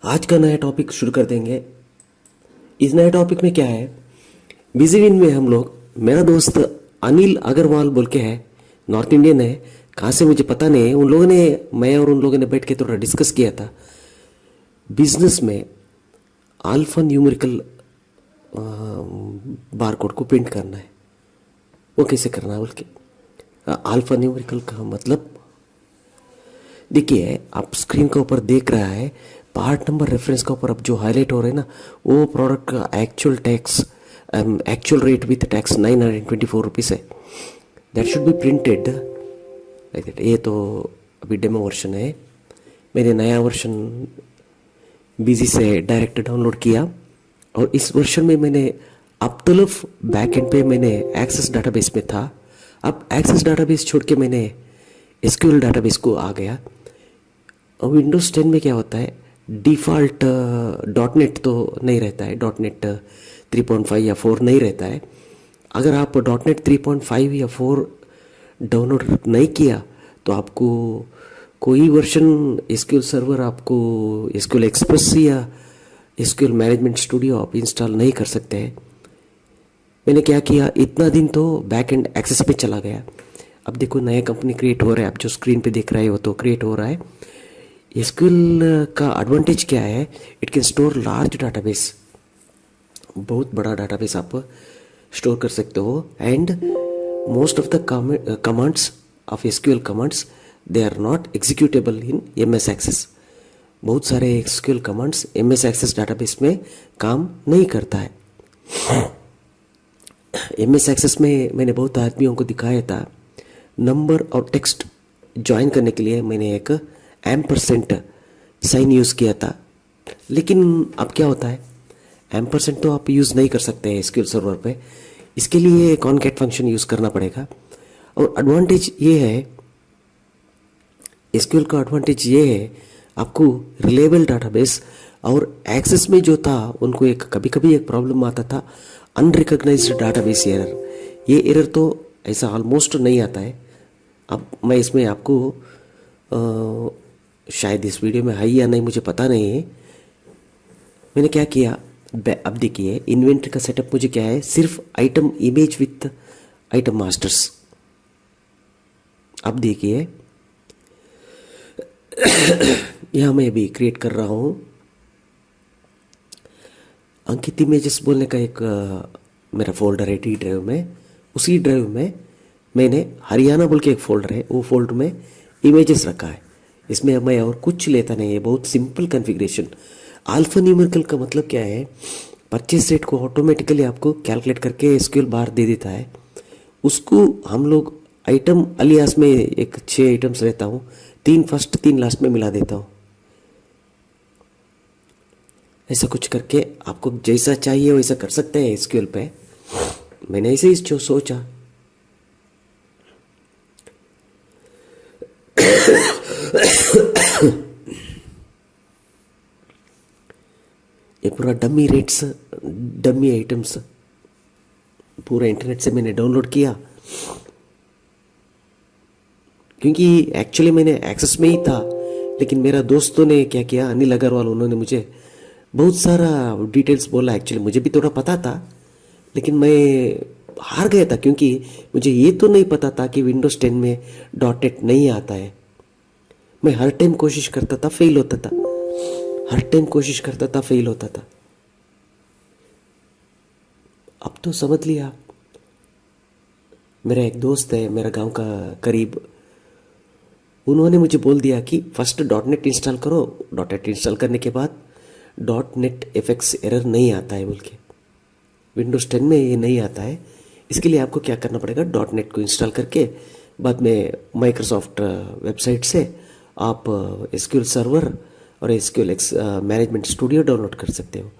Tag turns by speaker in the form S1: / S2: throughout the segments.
S1: आज का नया टॉपिक शुरू कर देंगे। इस नए टॉपिक में क्या है, बिजी विन में हम लोग, मेरा दोस्त अनिल अग्रवाल बोल के है, नॉर्थ इंडियन है, कहाँ से मुझे पता नहीं है। उन लोगों ने, मैं और उन लोगों ने बैठ के थोड़ा डिस्कस किया था बिजनेस में अल्फा न्यूमेरिकल बार कोड को प्रिंट करना है, वो कैसे करना है बोल के। अल्फा न्यूमेरिकल का मतलब देखिए, आप स्क्रीन के ऊपर देख रहा है, पार्ट नंबर रेफरेंस के ऊपर अब जो हाईलाइट हो रहा है ना, वो प्रोडक्ट का actual tax, actual rate with tax 924 rupees है। That should be printed like that. ये तो अभी डेमो वर्जन है, मैंने नया वर्जन बिजी से डायरेक्ट डाउनलोड किया और इस वर्जन में मैंने अब तलफ बैक एंड पे मैंने एक्सेस डाटाबेस में था, अब एक्सेस डाटाबेस छोड़ के मैंने एसक्यूएल डाटाबेस को आ गया। और विंडोज़ 10 में क्या होता है, डिफ़ॉल्ट डॉट नेट तो नहीं रहता है, डॉट नेट 3.5 या 4 नहीं रहता है। अगर आप डॉट नेट 3.5 या 4 डाउनलोड नहीं किया तो आपको कोई वर्जन एसक्यूएल सर्वर, आपको एसक्यूएल एक्सप्रेस या एसक्यूएल मैनेजमेंट स्टूडियो आप इंस्टॉल नहीं कर सकते हैं। मैंने क्या किया, इतना दिन तो बैक एंड एक्सेस पे चला गया। अब देखो नया कंपनी क्रिएट हो रहा है, आप जो स्क्रीन पे देख रहे हो तो क्रिएट हो रहा है। एसक्यूएल का एडवांटेज क्या है, it can store large database, बहुत बड़ा डाटाबेस आप स्टोर कर सकते हो। And most of the commands of SQL commands, they are not executable in MS Access. बहुत सारे SQL commands MS Access database में काम नहीं करता है। एमएस एक्सेस में मैंने बहुत आदमियों को दिखाया था, नंबर और टेक्स्ट ज्वाइन करने के लिए मैंने एक एम्परसेंट साइन यूज़ किया था। लेकिन अब क्या होता है, एम्परसेंट तो आप यूज़ नहीं कर सकते हैं एसक्यूएल सर्वर पे, इसके लिए कॉनकैट फंक्शन यूज़ करना पड़ेगा। और एडवांटेज ये है, एसक्यूएल का एडवांटेज ये है, आपको रिलेबल डाटाबेस। और एक्सेस में जो था उनको एक कभी कभी एक प्रॉब्लम आता था, अनरिकग्नाइज्ड डाटाबेस एरर। ये एरर तो ऐसा ऑलमोस्ट नहीं आता है। अब मैं इसमें आपको शायद इस वीडियो में है या नहीं मुझे पता नहीं है। मैंने क्या किया, अब देखिए इन्वेंटरी का सेटअप मुझे क्या है, सिर्फ item image with item masters. अब देखिए यहाँ मैं अभी क्रिएट कर रहा हूँ अंकित इमेजेस बोलने का एक मेरा फोल्डर है डी ड्राइव में। उसी ड्राइव में मैंने हरियाणा बोल के एक फोल्डर है, वो फोल्डर में इमेजेस रखा है। इसमें अब मैं और कुछ लेता नहीं है, बहुत सिंपल कॉन्फ़िगरेशन। अल्फा न्यूमेरिकल का मतलब क्या है, परचेस रेट को ऑटोमेटिकली आपको कैलकुलेट करके एसक्यूएल बार दे देता है। उसको हम लोग आइटम अलियास में एक 6 आइटम्स लेता हूँ, 3 फर्स्ट 3 लास्ट में मिला देता हूँ। ऐसा कुछ करके आपको जैसा चाहिए वैसा कर सकते हैं एसक्यूएल पे। मैंने ऐसे ही जो सोचा। ये पूरा डमी रेट्स, डमी आइटम्स पूरा इंटरनेट से मैंने डाउनलोड किया, क्योंकि एक्चुअली मैंने एक्सेस में ही था। लेकिन मेरा दोस्तों ने क्या किया, अनिल अग्रवाल, उन्होंने मुझे बहुत सारा डिटेल्स बोला। एक्चुअली मुझे भी थोड़ा पता था, लेकिन मैं हार गया था, क्योंकि मुझे ये तो नहीं पता था कि विंडोज़ 10 में डॉट नेट नहीं आता है। मैं हर टाइम कोशिश करता था, फेल होता था, हर टाइम कोशिश करता था, फेल होता था। अब तो समझ लिया। मेरा एक दोस्त है, मेरा गांव का करीब, उन्होंने मुझे बोल दिया कि फर्स्ट डॉट नेट इंस्टॉल करो, डॉट नेट इंस्टॉल करने के बाद डॉट नेट एफएक्स एरर नहीं आता है बोल के। विंडोज़ 10 में ये नहीं आता है। इसके लिए आपको क्या करना पड़ेगा, डॉट नेट को इंस्टॉल करके बाद में माइक्रोसॉफ्ट वेबसाइट से आप एसक्यूएल सर्वर और एसक्यूएल मैनेजमेंट स्टूडियो डाउनलोड कर सकते हो।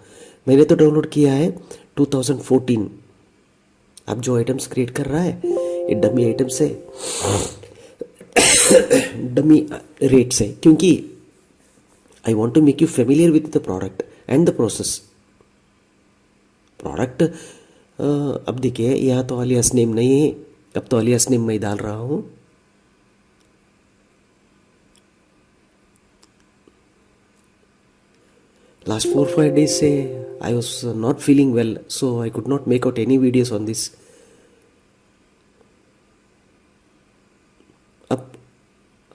S1: मैंने तो डाउनलोड किया है 2014। अब जो आइटम्स क्रिएट कर रहा है ये डमी आइटम्स है, डमी रेट्स है, क्योंकि I want to make you familiar with the product and the process. Product अब देखिए, यहाँ तो अलियास नेम नहीं है, अब तो अलियास नेम मैं डाल रहा हूँ। Last 4-5 days से I was not feeling well, so I could not make out any videos on this.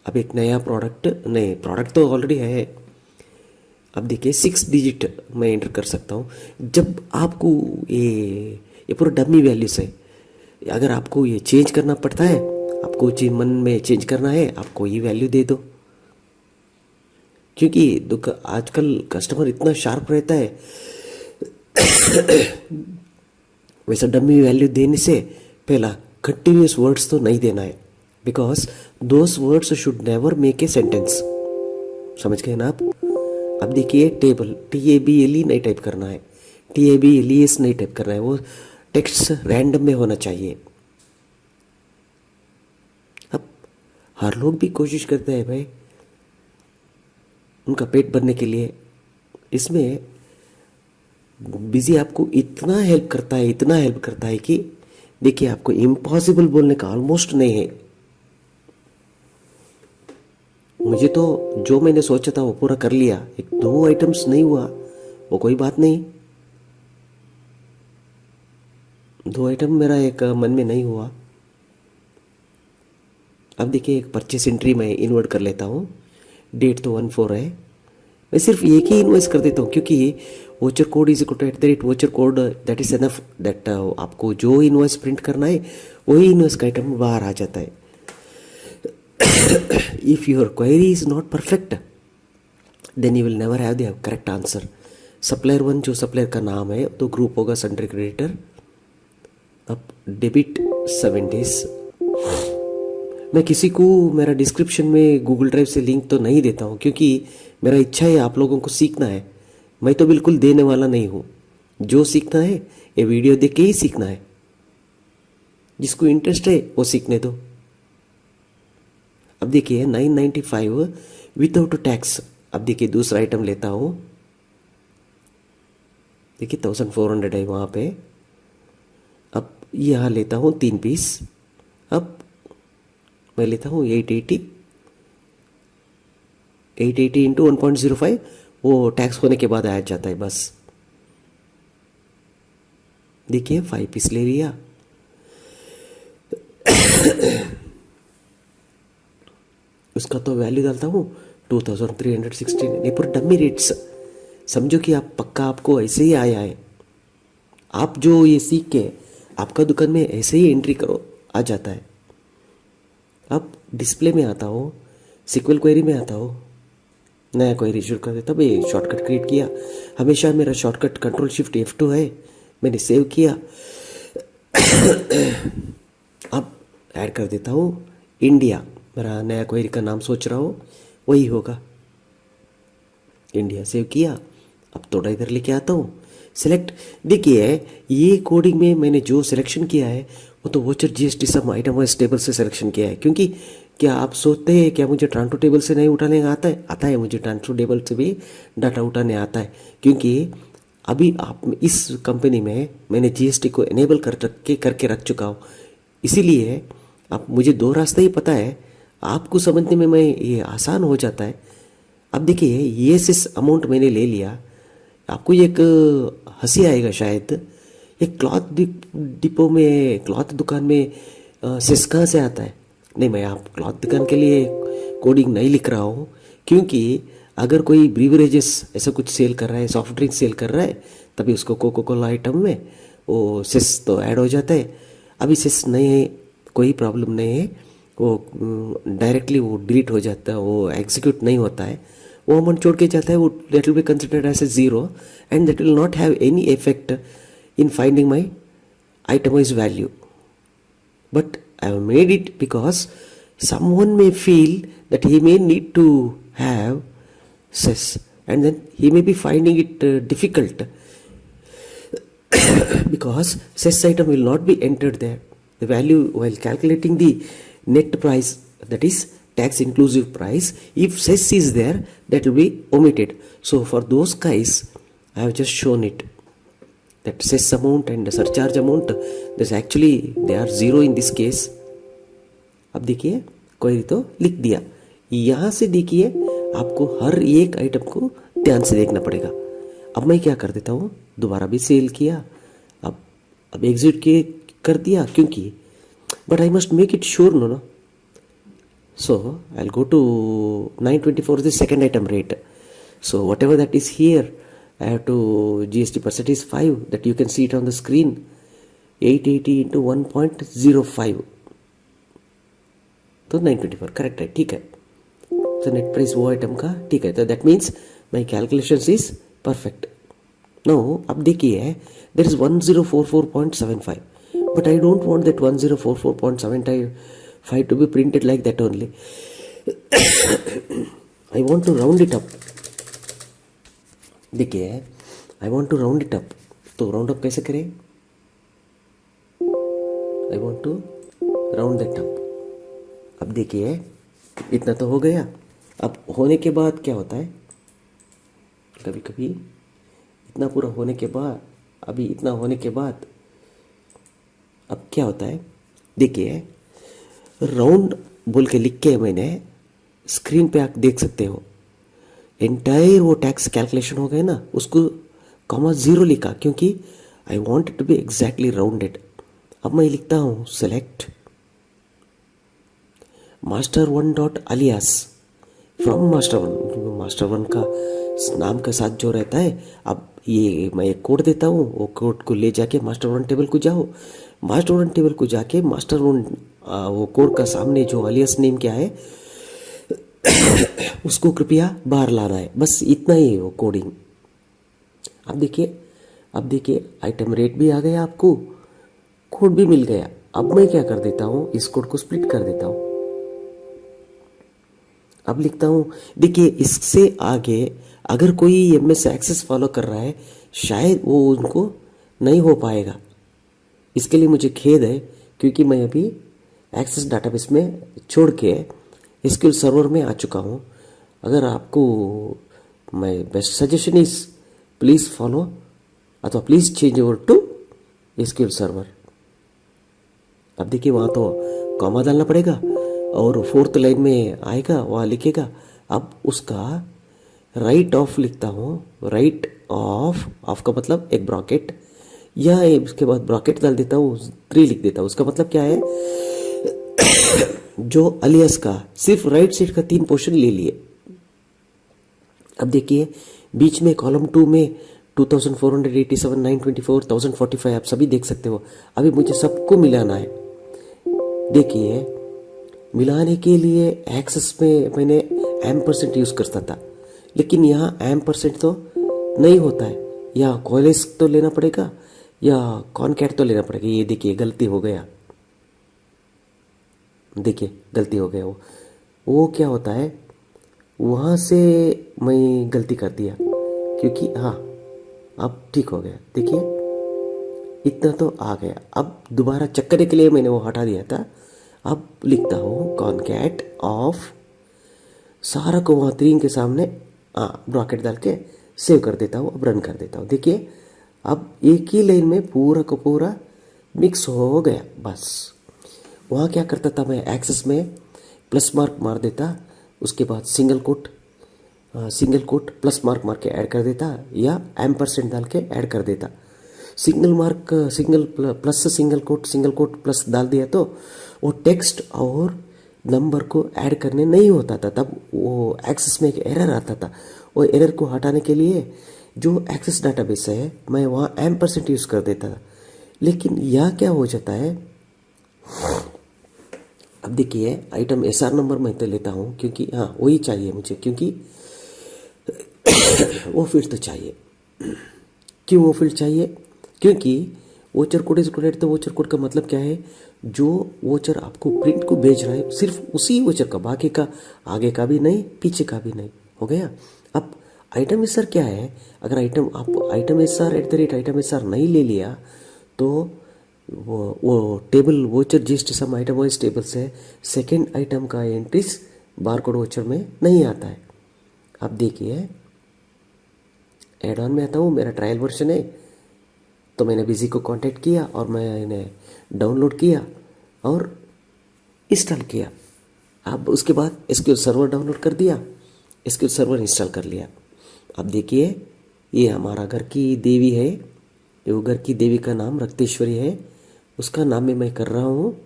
S1: अब एक नया प्रोडक्ट, नहीं प्रोडक्ट तो ऑलरेडी है। अब देखिए 6 डिजिट मैं एंटर कर सकता हूँ। जब आपको ये पूरा डमी वैल्यूज है, अगर आपको ये चेंज करना पड़ता है, आपको जी मन में चेंज करना है, आपको ये वैल्यू दे दो, क्योंकि आजकल कस्टमर इतना शार्प रहता है। वैसा डमी वैल्यू देने से पहला कंटिन्यूस वर्ड्स तो नहीं देना है, because those words should never make a sentence. समझ गए ना आप? अब देखिए टेबल, TABLE नहीं टाइप करना है, TABLES नहीं टाइप करना है, वो टेक्स्ट रैंडम में होना चाहिए। अब हर लोग भी कोशिश करते हैं भाई उनका पेट भरने के लिए। इसमें बिजी आपको इतना हेल्प करता है, इतना हेल्प करता है कि देखिए आपको इम्पॉसिबल बोलने का ऑलमोस्ट नहीं है। मुझे तो जो मैंने सोचा था वो पूरा कर लिया। 1-2 आइटम्स नहीं हुआ, वो कोई बात नहीं। 2 आइटम मेरा एक मन में नहीं हुआ। अब देखिए एक परचेस एंट्री मैं इन्वर्ट कर लेता हूँ। डेट तो 1/4 है, मैं सिर्फ एक ही इन्वेस्ट कर देता हूँ, क्योंकि voucher code is equal to @ voucher code, that is enough, that आपको जो इन्वेस्ट प्रिंट करना है वही इन्वेस्ट का आइटम बाहर आ जाता है। If your query is not perfect, then you will never have the correct answer. Supplier 1 जो सप्लायर का नाम है तो ग्रुप होगा सन्ड्री क्रेडिटर। अब डेबिट 7 days। मैं किसी को मेरा डिस्क्रिप्शन में गूगल ड्राइव से लिंक तो नहीं देता हूँ, क्योंकि मेरा इच्छा है आप लोगों को सीखना है। मैं तो बिल्कुल देने वाला नहीं हूँ। जो सीखना है ये वीडियो देख के ही सीखना है। जिसको इंटरेस्ट है वो सीखने दो। अब देखिए 995 विदाउट टैक्स। अब देखिए दूसरा आइटम लेता हूँ, देखिए 1400 है वहाँ पे। अब यहाँ लेता हूँ 3 पीस। अब मैं लेता हूँ 880 इंटू 1.05, वो टैक्स होने के बाद आ जाता है बस। देखिए 5 पीस ले लिया। उसका तो वैल्यू डालता हूँ 2316। ये पूरे डमी रेट्स। समझो कि आप पक्का आपको ऐसे ही आया है। आप जो ये सीख के आपका दुकान में ऐसे ही एंट्री करो, आ जाता है। अब डिस्प्ले में आता हो, सिक्वल क्वेरी में आता हो, नया क्वेरी शुरू कर देता। भाई शॉर्टकट क्रिएट किया। हमेशा मेरा शॉर्टकट Ctrl+Shift F2 है, मैंने सेव किया। अब ऐड कर देता हूँ इंडिया। मेरा नया क्वेरी का नाम सोच रहा हो वही होगा, इंडिया। सेव किया। अब थोड़ा इधर लेके आता हूँ, सिलेक्ट। देखिए ये कोडिंग में मैंने जो सिलेक्शन किया है वो तो वोचर GST सम आइटम वाइज टेबल से सिलेक्शन किया है। क्योंकि क्या आप सोचते हैं क्या मुझे ट्रांटो टेबल से नहीं उठाने आता है? आता है, मुझे ट्रांटो टेबल से भी डाटा उठाने आता है। क्योंकि अभी आप इस कंपनी में मैंने GST को इनेबल करके रख चुका हूँ। इसीलिए अब मुझे 2 रास्ते ही पता है, आपको समझने में ये आसान हो जाता है। अब देखिए ये सिस अमाउंट मैंने ले लिया। आपको एक हंसी आएगा शायद, एक क्लॉथ डिपो में, क्लॉथ दुकान में सिस कहाँ से आता है? नहीं, मैं आप क्लॉथ दुकान के लिए कोडिंग नहीं लिख रहा हूँ, क्योंकि अगर कोई ब्रीवरेजेस ऐसा कुछ सेल कर रहा है, सॉफ्ट ड्रिंक सेल कर रहा है, तभी उसको कोको कोला आइटम में वो सिस तो ऐड हो जाता है। अभी सिस नहीं है, कोई प्रॉब्लम नहीं है, वो डायरेक्टली वो डिलीट हो जाता है, वो एग्जीक्यूट नहीं होता है, वो अमाउंट छोड़ के जाता है। वो that will be considered as a 0 and that will not have any effect in finding my itemized value. But I have made it because someone may feel that he may need to have cess, and then he may be finding it difficult because cess item will not be entered there. The value while calculating the net price, that is tax inclusive price, if cess is there, that will be omitted. So for those guys I have just shown it, that cess amount and surcharge amount, this actually they are 0 in this case. अब देखिए query तो लिख दिया। यहाँ से देखिए आपको हर एक आइटम को ध्यान से देखना पड़ेगा। अब मैं क्या कर देता हूँ, दोबारा भी सेल किया, अब एग्जिट के कर दिया, क्योंकि but I must make it sure no ना. So I'll go to 924 is the second item rate. So whatever that is here, I have to GST percent is 5, that you can see it on the screen. 880 into 1.05. तो 924 correct है, ठीक है. तो net price वो item का ठीक है. तो that means my calculation is perfect. No अब देखिए, there is 1044.75, but I don't want that 1044.75 to be printed like that only. I want to round it up. देखिए, I want to round it up. तो round up कैसे करें? I want to round that up. अब देखिए, इतना तो हो गया. अब होने के बाद क्या होता है, कभी कभी इतना पूरा होने के बाद, अभी इतना होने के बाद अब क्या होता है, देखिए राउंड बोल के लिख के मैंने स्क्रीन पे आप देख सकते हो. एंटायर वो टैक्स कैलकुलेशन हो गए ना, उसको कॉमा 0 लिखा, क्योंकि I want it to be exactly rounded. अब मैं लिखता हूँ select master one dot alias from master one. Master one का नाम के साथ जो रहता है, अब ये मैं एक कोड देता हूँ, वो कोड को ले जाके मास्टर वन टेबल को जाओ. मास्टर वन टेबल को जाके मास्टर वन वो कोड का सामने जो अलियास नेम क्या है उसको कृपया बाहर लाना है. बस इतना ही है वो कोडिंग. अब देखिए आइटम रेट भी आ गया, आपको कोड भी मिल गया. अब मैं क्या कर देता हूँ, इस कोड को स्प्लिट कर देता हूँ. अब लिखता हूँ, देखिए इससे आगे अगर कोई एमएस एक्सेस फॉलो कर रहा है, शायद वो उनको नहीं हो पाएगा. इसके लिए मुझे खेद है, क्योंकि मैं अभी एक्सेस डाटाबेस में छोड़ के एसक्यूएल सर्वर में आ चुका हूँ. अगर आपको my best suggestion is please follow अथवा please change over to SQL server. अब देखिए वहाँ तो कॉमा डालना पड़ेगा और 4th लाइन में आएगा, वहाँ लिखेगा. अब उसका राइट ऑफ लिखता हूँ. राइट ऑफ का मतलब एक ब्रॉकेट, या उसके बाद ब्रॉकेट डाल देता हूँ, 3 लिख देता हूँ. उसका मतलब क्या है, जो अलियास का सिर्फ राइट साइड का 3 पोर्शन ले लिए. अब देखिए बीच में कॉलम 2 में 2487, 924, 1045 आप सभी देख सकते हो. अभी मुझे सबको मिलाना है. देखिए मिलाने के लिए एक्सेस में मैंने एम% यूज़ करता था, लेकिन यहाँ एम% तो नहीं होता है. या कॉलेज तो लेना पड़ेगा या कॉनकैट तो लेना पड़ेगा. ये देखिए गलती हो गया, देखिए गलती हो गया. वो क्या होता है, वहाँ से मैं गलती कर दिया, क्योंकि हाँ अब ठीक हो गया. देखिए इतना तो आ गया. अब दोबारा चेक करने के लिए मैंने वो हटा दिया था. अब लिखता हूँ कॉनकैट ऑफ, सारा को वहाँ 3 के सामने ब्रैकेट डाल के सेव कर देता हूँ. अब रन कर देता हूँ. देखिए अब एक ही लाइन में पूरा का पूरा मिक्स हो गया. बस वहाँ क्या करता था मैं, एक्सेस में प्लस मार्क मार देता, उसके बाद सिंगल कोट प्लस मार्क मार के ऐड कर देता, या एम% डाल के ऐड कर देता. सिंगल कोट प्लस डाल दिया तो वो टेक्स्ट और नंबर को ऐड करने नहीं होता था. तब वो एक्सेस में एक एरर आता था. वो एरर को हटाने के लिए जो एक्सेस डाटाबेस है, मैं वहाँ एम% यूज़ कर देता था. लेकिन यह क्या हो जाता है, अब देखिए आइटम SR नंबर मैं तो लेता हूँ, क्योंकि हाँ वही चाहिए मुझे, क्योंकि वो फील्ड तो चाहिए. क्यों वो फील्ड चाहिए, क्योंकि वोचर कोड इज क्रिएटेड. तो वोचर कोड का मतलब क्या है, जो वोचर आपको प्रिंट को भेज रहा है सिर्फ उसी वोचर का, बाकी का आगे का भी नहीं पीछे का भी नहीं. हो गया. अब आइटम SR क्या है, अगर आइटम SR @item SR नहीं ले लिया तो वो टेबल वोचर GST सम आइटम वाइज टेबल से सेकेंड आइटम का एंट्रीज बारकोड वोचर में नहीं आता है. अब देखिए एड ऑन में आता हूँ, मेरा ट्रायल वर्जन है, तो मैंने बिजी को कांटेक्ट किया और मैंने डाउनलोड किया और इंस्टॉल किया. अब उसके बाद एसक्यूएल सर्वर डाउनलोड कर दिया, एसक्यूएल सर्वर इंस्टॉल कर लिया. अब देखिए ये हमारा घर की देवी है, वो घर की देवी का नाम रक्तेश्वरी है, उसका नाम में मैं कर रहा हूँ।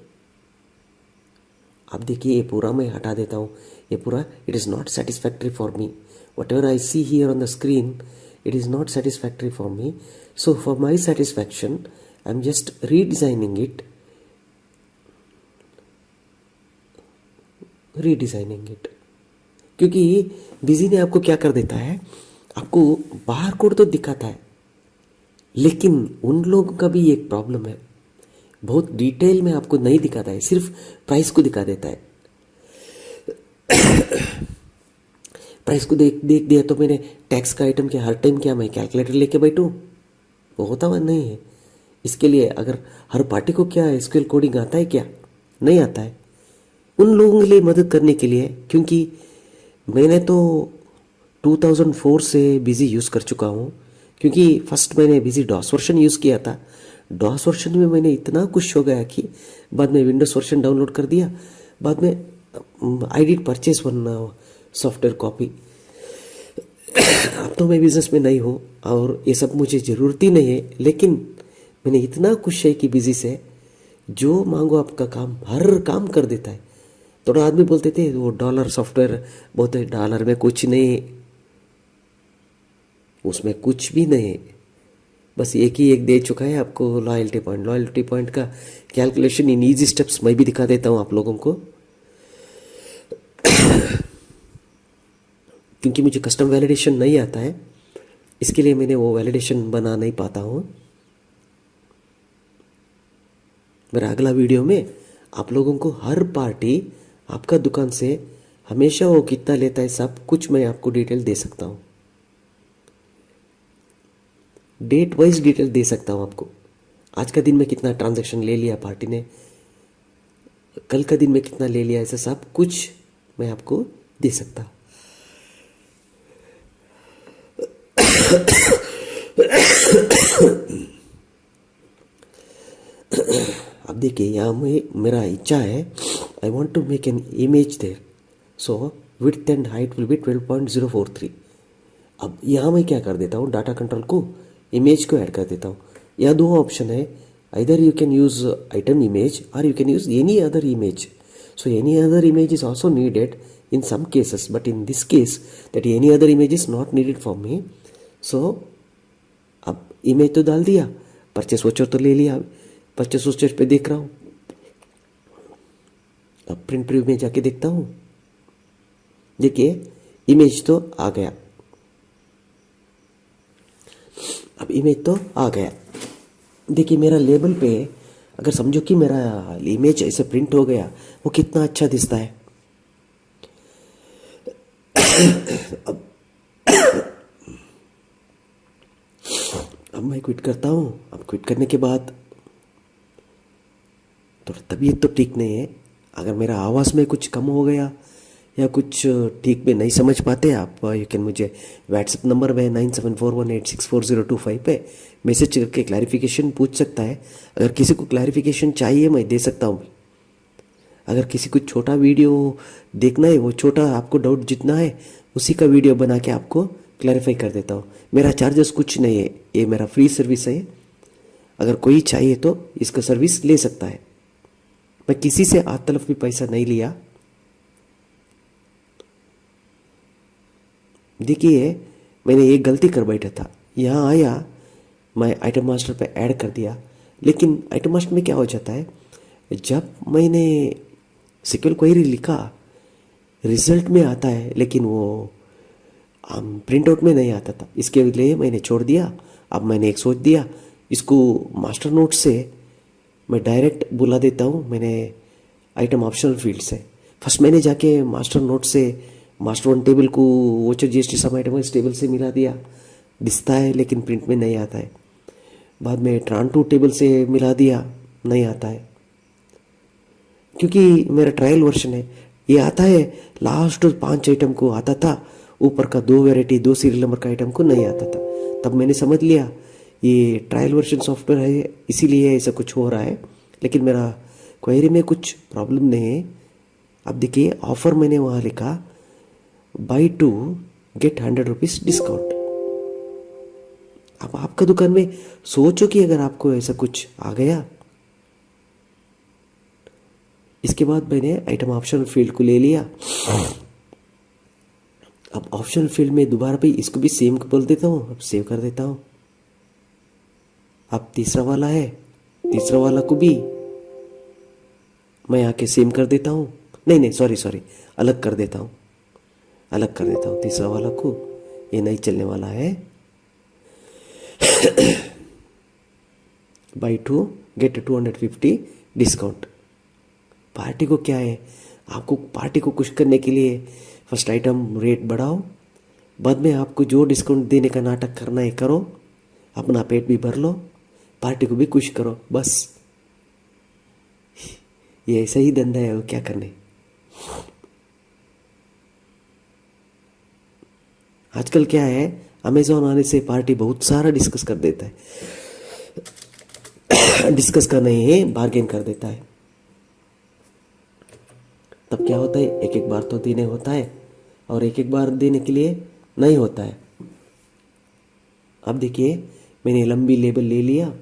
S1: आप देखिए ये पूरा मैं हटा देता हूँ, ये पूरा it is not satisfactory for me, what ever I see here on the screen it is not satisfactory for me. So for my satisfaction I'm just redesigning it. क्योंकि बिजी ने आपको क्या कर देता है, आपको बार कोड तो दिखाता है, लेकिन उन लोगों का भी एक प्रॉब्लम है, बहुत डिटेल में आपको नहीं दिखाता है, सिर्फ प्राइस को दिखा देता है। प्राइस को देख दिया तो मैंने टैक्स का आइटम क्या हर टाइम क्या मैं कैलकुलेटर लेके बैठूं, वो होता हुआ नहीं है। इसके लिए अगर हर पार्टी को क्या एसक्यूएल कोडिंग आता है क्या, नहीं आता है। उन लोगों के लिए मदद करने के लिए, क्योंकि मैंने तो 2004 से बिजी यूज़ कर चुका हूँ, क्योंकि फर्स्ट मैंने बिजी डॉस वर्जन यूज़ किया था। डॉस वर्जन में मैंने इतना खुश हो गया कि बाद में विंडोज़ वर्जन डाउनलोड कर दिया, बाद में I did purchase one software copy. अब तो मैं बिजनेस में नहीं हूँ और ये सब मुझे ज़रूरत ही नहीं है, लेकिन मैंने इतना खुश है कि बिजी से जो मांगो आपका काम हर काम कर देता है। थोड़ा आदमी बोलते थे वो डॉलर सॉफ्टवेयर बोलते हैं, डॉलर में कुछ नहीं, उसमें कुछ भी नहीं, बस एक ही एक दे चुका है आपको लॉयल्टी पॉइंट। लॉयल्टी पॉइंट का कैलकुलेशन इन ईजी स्टेप्स मैं भी दिखा देता हूँ आप लोगों को, क्योंकि मुझे कस्टम वैलिडेशन नहीं आता है, इसके लिए मैंने वो वैलिडेशन बना नहीं पाता हूँ। मेरा अगला वीडियो में आप लोगों को हर पार्टी आपका दुकान से हमेशा वो कितना लेता है सब कुछ मैं आपको डिटेल दे सकता हूँ, डेट वाइज डिटेल दे सकता हूँ आपको। आज का दिन में कितना ट्रांजैक्शन ले लिया पार्टी ने, कल का दिन में कितना ले लिया, ऐसा सब कुछ मैं आपको दे सकता। अब देखिए यहाँ में मेरा इच्छा है, I want to make an image there, so width and height will be 12.043। अब यहाँ मैं क्या कर देता हूँ, डाटा कंट्रोल को इमेज को ऐड कर देता हूँ। यहाँ दो ऑप्शन है, either you can use item image और you can use any other image. So any other image is also needed in some cases, but in this case that any other image is not needed for me. So अब image तो डाल दिया, purchase voucher तो ले लिया, purchase voucher पे देख रहा हूँ। अब प्रिंट प्रीव्यू में जाके देखता हूँ, देखिए इमेज तो आ गया, अब इमेज तो आ गया। देखिए मेरा लेबल पे अगर समझो कि मेरा इमेज ऐसे प्रिंट हो गया, वो कितना अच्छा दिखता है। अब मैं क्विट करता हूँ। अब क्विट करने के बाद थोड़ा तबीयत तो ठीक नहीं है, अगर मेरा आवाज़ में कुछ कम हो गया या कुछ ठीक में नहीं समझ पाते आप, यू कैन मुझे व्हाट्सएप नंबर में 9741864025 पे मैसेज करके क्लैरिफिकेशन पूछ सकता है। अगर किसी को क्लैरिफिकेशन चाहिए मैं दे सकता हूँ। अगर किसी को छोटा वीडियो देखना है, वो छोटा आपको डाउट जितना है उसी का वीडियो बना के आपको क्लैरिफाई कर देता हूँ। मेरा चार्जेस कुछ नहीं है, ये मेरा फ्री सर्विस है। अगर कोई चाहिए तो इसका सर्विस ले सकता है। मैं किसी से आज तलफ भी पैसा नहीं लिया। देखिए मैंने एक गलती कर बैठा था, यहाँ आया मैं आइटम मास्टर पे ऐड कर दिया, लेकिन आइटम मास्टर में क्या हो जाता है, जब मैंने सिक्वल क्वेरी लिखा रिजल्ट में आता है, लेकिन वो प्रिंट आउट में नहीं आता था। इसके लिए मैंने छोड़ दिया। अब मैंने एक सोच दिया, इसको मास्टर नोट से मैं डायरेक्ट बुला देता हूँ, मैंने आइटम ऑप्शनल फील्ड से। फर्स्ट मैंने जाके मास्टर नोट से मास्टर वन टेबल को वोचर जीएसटी सम आइटम इस टेबल से मिला दिया, दिखता है लेकिन प्रिंट में नहीं आता है। बाद में ट्रान टू टेबल से मिला दिया, नहीं आता है, क्योंकि मेरा ट्रायल वर्जन है। ये आता है लास्ट 5 आइटम को आता था, ऊपर का 2 वैरायटी 2 सीरियल नंबर का आइटम को नहीं आता था। तब मैंने समझ लिया ये ट्रायल वर्जन सॉफ्टवेयर है, इसीलिए ऐसा कुछ हो रहा है, लेकिन मेरा क्वेरी में कुछ प्रॉब्लम नहीं है। अब देखिए ऑफर मैंने वहाँ लिखा बाई 2 गेट 100 रुपीज़ डिस्काउंट। अब आपका दुकान में सोचो कि अगर आपको ऐसा कुछ आ गया। इसके बाद मैंने आइटम ऑप्शनल फील्ड को ले लिया। अब ऑप्शनल फील्ड में दोबारा भी इसको भी सेम बोल देता हूँ, अब सेव कर देता हूँ। अब तीसरा वाला है, तीसरा वाला को भी मैं आके सेम कर देता हूँ। नहीं, सॉरी, अलग कर देता हूँ, अलग कर देता हूँ तीसरा वाला को, ये नहीं चलने वाला है। By 2 gate 250 discount. पार्टी को क्या है, आपको पार्टी को खुश करने के लिए फर्स्ट आइटम रेट बढ़ाओ, बाद में आपको जो डिस्काउंट देने का नाटक करना है करो, अपना पेट भी भर लो, पार्टी को भी खुश करो, बस ये ऐसा ही धंधा है, वो क्या करने। आजकल क्या है, अमेज़ॉन आने से पार्टी बहुत सारा डिस्कस कर देता है। डिस्कस का नहीं है, बार्गेन कर देता है। तब क्या होता है, एक एक बार तो देने होता है और एक एक बार देने के लिए नहीं होता है। अब देखिए, मैंने लंबी लेबल ले लिया,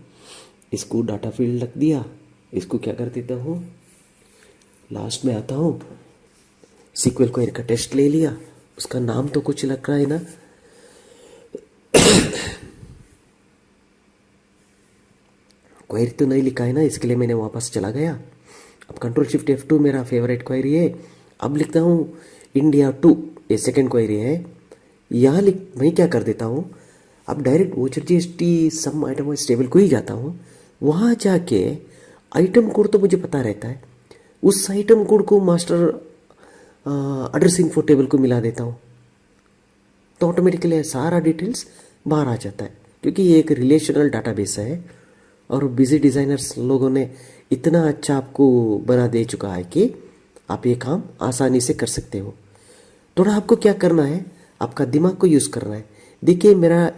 S1: इसको डाटा फील्ड रख दिया, इसको क्या कर देता हूँ, लास्ट में आता हूँ, सीक्वल क्वेरी का टेस्ट ले लिया, उसका नाम तो कुछ लग रहा है ना, क्वेरी तो नहीं लिखा है ना, इसके लिए मैंने वापस चला गया। अब कंट्रोल शिफ्ट F2 मेरा फेवरेट क्वेरी है। अब लिखता हूँ इंडिया 2, ये सेकेंड क्वेरी है। यहाँ मैं क्या कर देता हूँ, अब डायरेक्ट OGST सम आइटम वाइज टेबल को ही जाता हूँ, वहाँ जाके आइटम कोड तो मुझे पता रहता है, उस आइटम कोड को मास्टर एड्रेस इन्फो टेबल को मिला देता हूँ, तो ऑटोमेटिकली सारा डिटेल्स बाहर आ जाता है, क्योंकि ये एक रिलेशनल डाटाबेस है और बिजी डिज़ाइनर्स लोगों ने इतना अच्छा आपको बना दे चुका है कि आप ये काम आसानी से कर सकते हो। थोड़ा आपको क्या करना है, आपका दिमाग को यूज़ करना है। देखिए, मेरा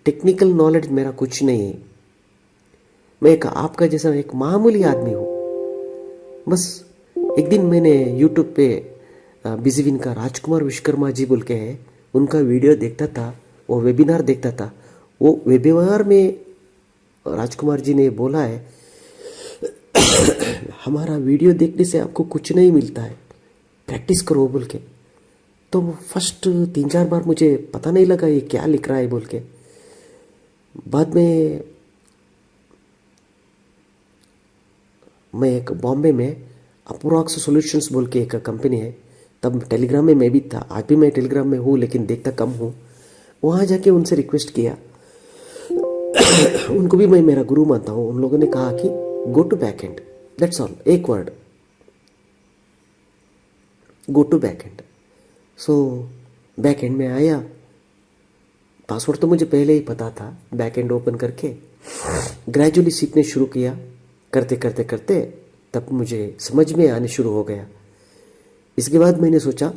S1: टेक्निकल नॉलेज मेरा कुछ नहीं है, मैं एक आपका जैसा एक मामूली आदमी हूँ। बस एक दिन मैंने यूट्यूब पे बिजीविन का राजकुमार विश्वकर्मा जी बोल के हैं, उनका वीडियो देखता था, वो वेबिनार देखता था। वो वेबिनार में राजकुमार जी ने बोला है, हमारा वीडियो देखने से आपको कुछ नहीं मिलता है, प्रैक्टिस करो बोल के। तो फर्स्ट 3-4 बार मुझे पता नहीं लगा ये क्या लिख रहा है बोल के। बाद में मैं एक बॉम्बे में अप्रोक्स सॉल्यूशंस बोल के एक कंपनी है, तब टेलीग्राम में मैं भी था, आज भी मैं टेलीग्राम में हूँ लेकिन देखता कम हूँ। वहाँ जाके उनसे रिक्वेस्ट किया, उनको भी मैं मेरा गुरु मानता हूँ। उन लोगों ने कहा कि go to back end, that's all, एक word, go to back end. So back end में आया, पासवर्ड तो मुझे पहले ही पता था, बैक एंड ओपन करके ग्रेजुअली सीखने शुरू किया। करते करते करते तब मुझे समझ में आने शुरू हो गया। इसके बाद मैंने सोचा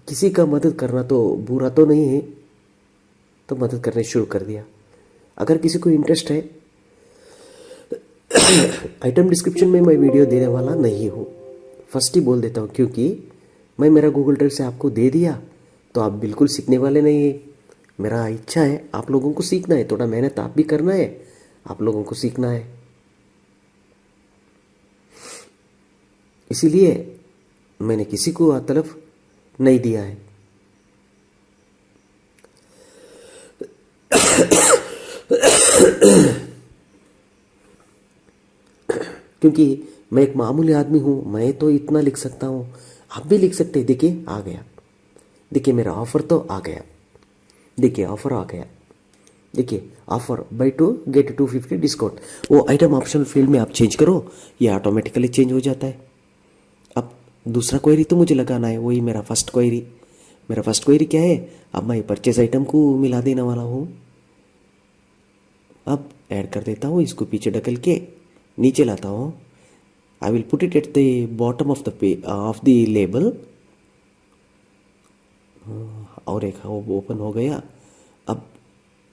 S1: किसी का मदद करना तो बुरा तो नहीं है, तो मदद करने शुरू कर दिया। अगर किसी को इंटरेस्ट है, आइटम डिस्क्रिप्शन में मैं वीडियो देने वाला नहीं हूँ, फर्स्ट ही बोल देता हूँ, क्योंकि मैं मेरा गूगल ड्राइव से आपको दे दिया तो आप बिल्कुल सीखने वाले नहीं है। मेरा इच्छा है आप लोगों को सीखना है, थोड़ा मेहनत आप भी करना है, आप लोगों को सीखना है, इसीलिए मैंने किसी को तलफ नहीं दिया है। क्योंकि मैं एक मामूली आदमी हूँ, मैं तो इतना लिख सकता हूँ, आप भी लिख सकते हैं। देखिए आ गया, देखिए मेरा ऑफर तो आ गया, देखिए ऑफर आ गया, देखिए ऑफर बाई 2 गेट 250 डिस्काउंट। वो आइटम ऑप्शनल फील्ड में आप चेंज करो, ये ऑटोमेटिकली चेंज हो जाता है। अब दूसरा क्वेरी तो मुझे लगाना है, वही मेरा फर्स्ट क्वेरी। मेरा फर्स्ट क्वेरी क्या है, अब मैं परचेज आइटम को मिला देने वाला हूँ। अब ऐड कर देता हूँ, इसको पीछे ढकल के नीचे लाता हूँ। I will put it at the bottom of the label. और एक वो ओपन हो गया। अब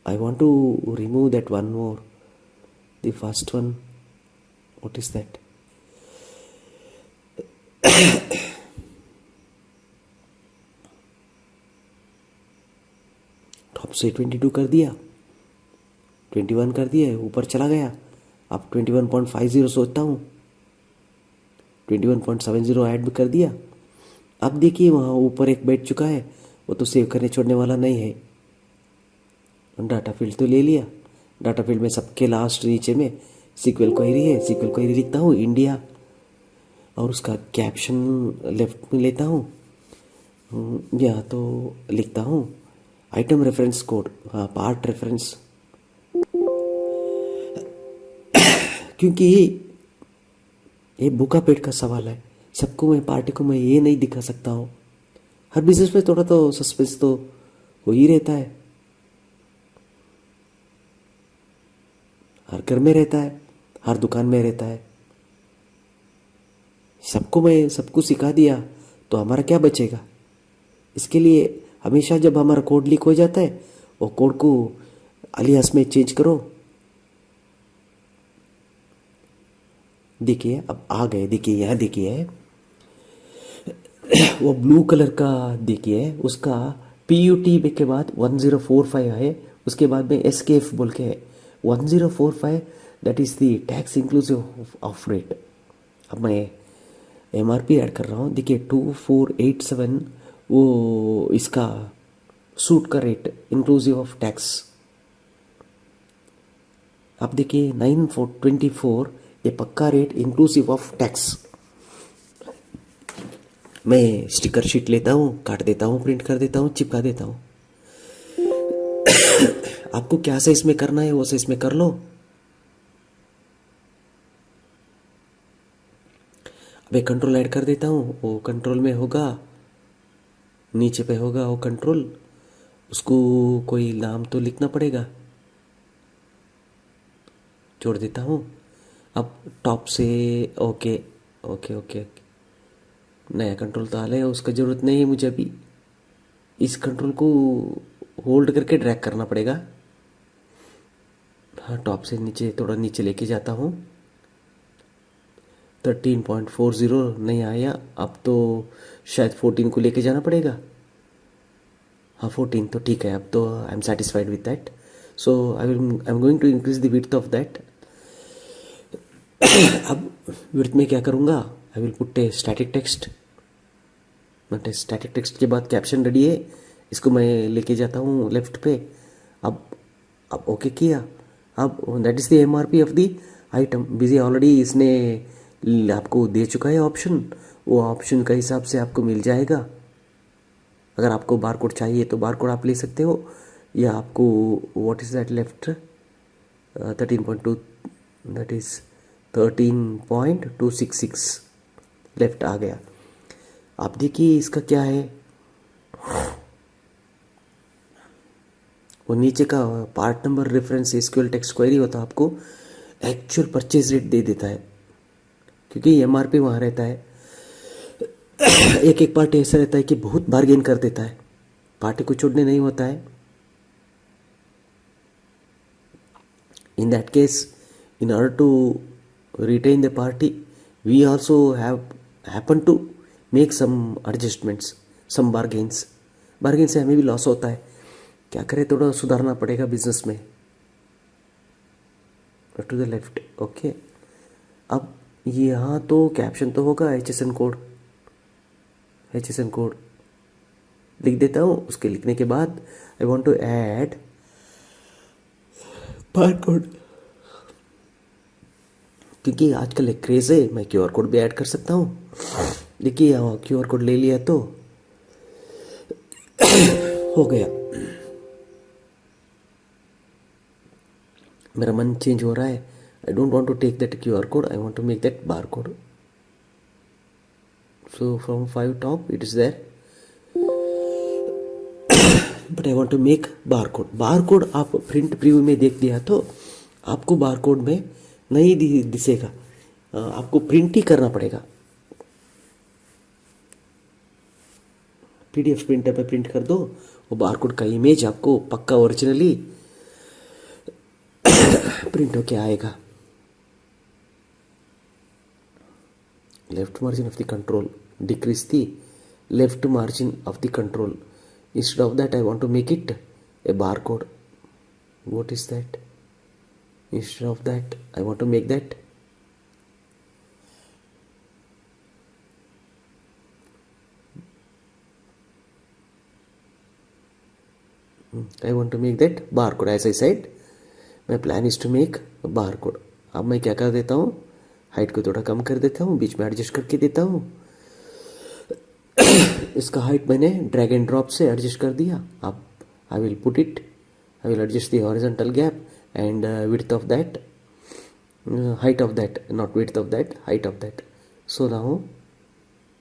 S1: I want to remove that one more, the first one, what is that, top से 22 कर दिया। 21 कर दिया, ऊपर चला गया। अब 21.50 सोचता हूँ, 21.70 ऐड भी कर दिया। अब देखिए वहाँ ऊपर एक बैठ चुका है, वो तो सेव करने छोड़ने वाला नहीं है। डाटा फील्ड तो ले लिया, डाटा फील्ड में सबके लास्ट नीचे में सीक्वल क्वेरी है, सीक्वल क्वेरी लिखता हूँ इंडिया, और उसका कैप्शन लेफ्ट में लेता हूँ, या तो लिखता हूँ आइटम रेफरेंस कोड, हाँ पार्ट रेफरेंस, क्योंकि ये भूखा पेट का सवाल है। सबको मैं, पार्टी को मैं ये नहीं दिखा सकता हूँ। हर बिजनेस में थोड़ा तो सस्पेंस तो हो ही रहता है, हर घर में रहता है, हर दुकान में रहता है। सबको मैं सबको सिखा दिया तो हमारा क्या बचेगा? इसके लिए हमेशा जब हमारा कोड लीक हो जाता है, वो कोड को अलियास में चेंज करो। देखिए अब आ गए, देखिए यहाँ देखिए वो ब्लू कलर का, देखिए उसका PUT के बाद 1045 है, उसके बाद में SKF बोल के है 1045, that is the tax inclusive of rate. अब मैं MRP ऐड कर रहा हूँ, देखिए 2487 वो इसका सूट का रेट इंक्लूसिव ऑफ टैक्स। अब देखिए 9424 ये पक्का रेट इंक्लूसिव ऑफ टैक्स। मैं स्टिकर शीट लेता हूँ, काट देता हूँ, प्रिंट कर देता हूँ, चिपका देता हूँ। आपको क्या से इसमें करना है वो से इसमें कर लो। अब एक कंट्रोल ऐड कर देता हूँ, वो कंट्रोल में होगा, नीचे पे होगा वो कंट्रोल, उसको कोई नाम तो लिखना पड़ेगा, जोड़ देता हूँ। अब टॉप से ओके ओके ओके, नया कंट्रोल तो आ रहा है, उसका ज़रूरत नहीं है मुझे अभी। इस कंट्रोल को होल्ड करके ड्रैग करना पड़ेगा। हाँ, टॉप से नीचे थोड़ा नीचे लेके जाता हूँ। 13.40 नहीं आया, अब तो शायद 14 को लेके जाना पड़ेगा। हाँ 14 तो ठीक है, अब तो I am satisfied with that. So I am going to increase the width of that. अब विड्थ में क्या करूँगा, I will put a static text, but static text के बाद कैप्शन रेडी है, इसको मैं लेके जाता हूँ लेफ्ट पे। अब ओके किया। अब that is the MRP of the item. Busy already इसने आपको दे चुका है ऑप्शन, वो ऑप्शन के हिसाब से आपको मिल जाएगा। अगर आपको बारकोड चाहिए तो बारकोड आप ले सकते हो, या आपको what is that left 13.2, that is 13.266 left आ गया। आप देखिए इसका क्या है, वो नीचे का part number reference SQL text query होता है, आपको एक्चुअल परचेज रेट दे देता है, क्योंकि MRP वहाँ रहता है। एक एक पार्टी ऐसा रहता है कि बहुत बार्गेन कर देता है, पार्टी को छोड़ने नहीं होता है। In that case, in order to retain the party, we also have happen to make some adjustments, some bargains। Bargain से हमें भी लॉस होता है, क्या करें, थोड़ा सुधारना पड़ेगा बिजनेस में। To the left okay. अब यहाँ तो कैप्शन तो होगा HSN कोड, HSN कोड लिख देता हूँ। उसके लिखने के बाद I want to add barcode, क्योंकि आजकल एक क्रेज़ है, मैं QR कोड भी ऐड कर सकता हूँ। देखिए QR कोड ले लिया तो हो गया। मेरा मन चेंज हो रहा है, I don't want to take that QR code, I want to make that bar code. So from 5 top it is there, but I want to make bar code. Bar code आप print preview में देख दिया तो आपको bar code में नहीं दिसेगा, आपको print ही करना पड़ेगा। PDF प्रिंटर पे प्रिंट कर दो, वो बारकोड का इमेज आपको पक्का ओरिजिनली प्रिंट होके आएगा। Left margin of the control, decrease the left margin of the control. Instead of that I want to make it a barcode. What is that? Instead of that, I want to make that barcode. As I said, my plan is to make a barcode. अब मैं क्या कर देता हूँ, height को थोड़ा कम कर देता हूँ, बीच में एडजस्ट करके देता हूँ. इसका हाइट मैंने ड्रैग एंड ड्रॉप से एडजस्ट कर दिया. अब आई will put it, I will adjust the horizontal gap and width of that, height of that, not width of that, height of that. So now,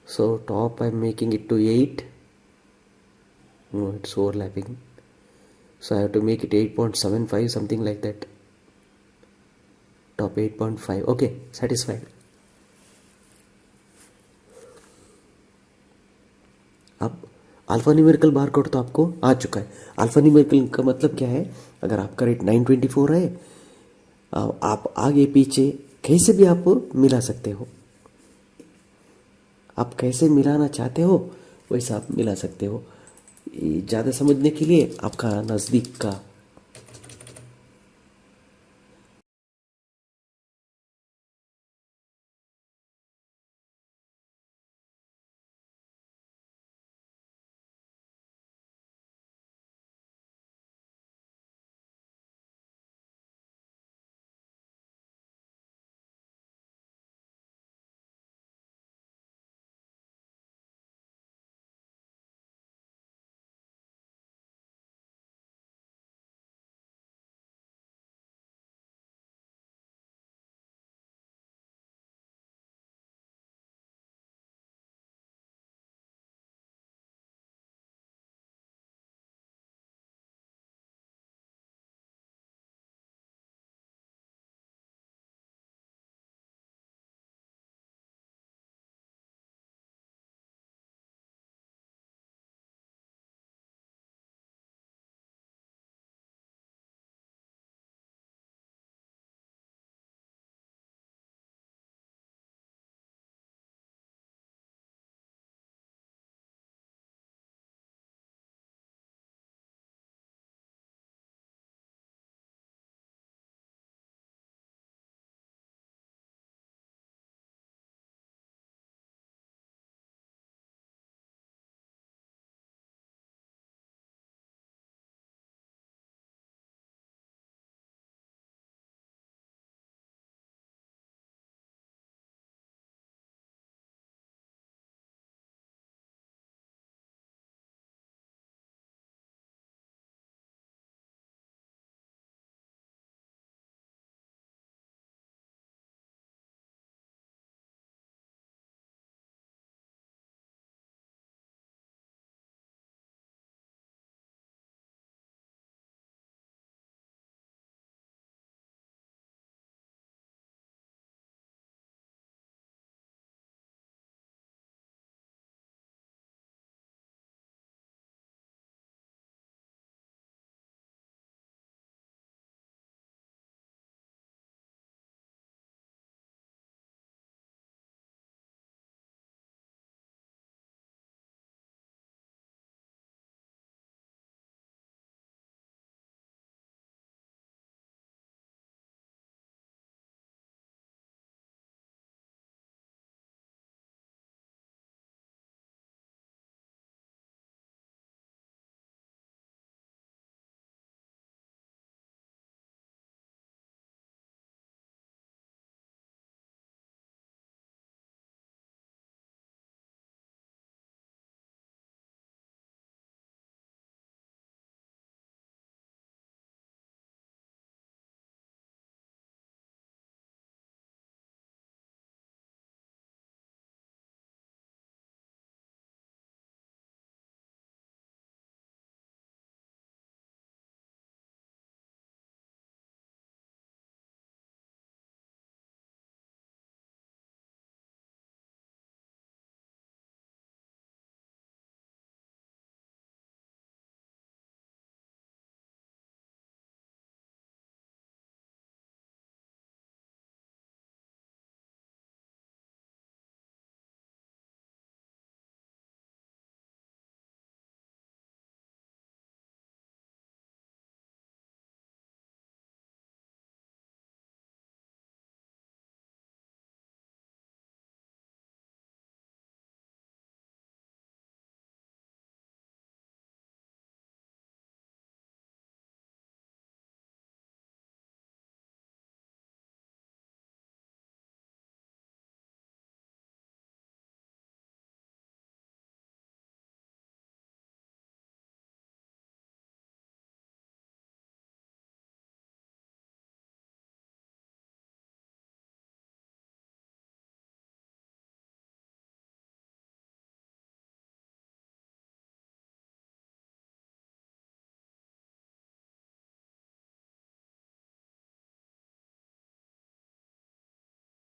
S1: so top I'm making it to 8. No, it's overlapping. So I have to make it 8.75, something like that. Top 8.5. Okay, satisfied. अब alpha numerical bar code तो आपको आ चुका है. Alpha numerical का मतलब क्या है, अगर आपका रेट 924 है, आप आगे पीछे कैसे भी आप मिला सकते हो. आप कैसे मिलाना चाहते हो वैसा आप मिला सकते हो. ज़्यादा समझने के लिए आपका नज़दीक का